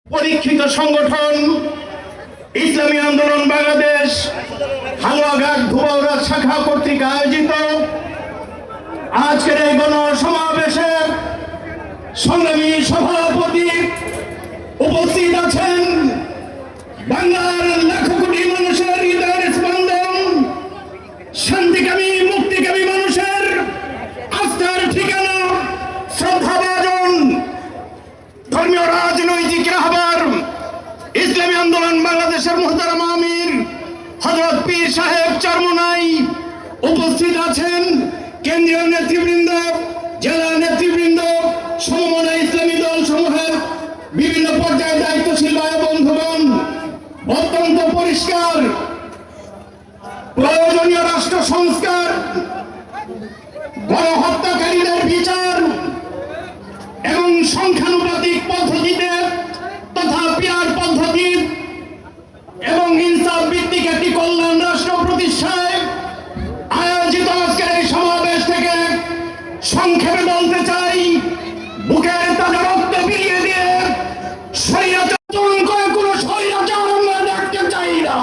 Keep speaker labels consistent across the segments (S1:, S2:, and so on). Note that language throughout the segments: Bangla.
S1: পরীক্ষিত সংগঠন ইসলামী আন্দোলন বাংলাদেশ হালুয়াঘাট ধুবাউড়া শাখা কর্তৃক আয়োজিত আজকের এই গণসমাবেশের সংগ্রামী সভাপতি উপস্থিত আছেন বাংলার লাখো কোটি মানুষের হৃদয়ের স্পন্দন, শান্তিকামী মুক্তিকামী মানুষের আস্থার ঠিকানা, শ্রদ্ধাভাজন ধর্মীয় রাজনৈতিক রাহবার ইসলামী আন্দোলন বাংলাদেশের মুহতারাম আমির হযরত পীর সাহেব চরমোনাই উপস্থিত আছেন। কেন্দ্রীয় নেতৃবৃন্দ, জেলা নেতৃবৃন্দ, সমমনা ইসলামী দল সমূহের বিভিন্ন পর্যায়ে দায়িত্বশীল ভাই বন্ধুগণ, অত্যন্ত পরিষ্কার প্রয়োজনীয় রাষ্ট্র সংস্কার, গণহত্যাকারীদের বিচার এবং সংখ্যানুপাতিক পদ্ধতিতে তথা পিয়ার পদ্ধতি এবং ইনসাফ ভিত্তিক একটি কল্যাণ রাষ্ট্র প্রতিষ্ঠায় আয়োজিত আজকের এই সমাবেশ থেকে সংক্ষেপে বলতে চাই, বুকের তাজা রক্ত বিলিয়ে দিয়ে স্বৈরাচার করে কোনো স্বৈরাচার আমরা দেখতে চাই না।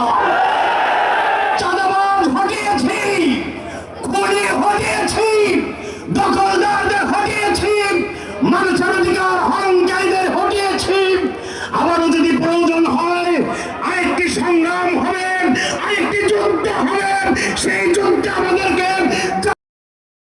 S1: চাঁদাবাজ হটিয়েছি, খুনি হটিয়েছি, দখলদারদের হটিয়েছি, মানুষের অধিকার হরণ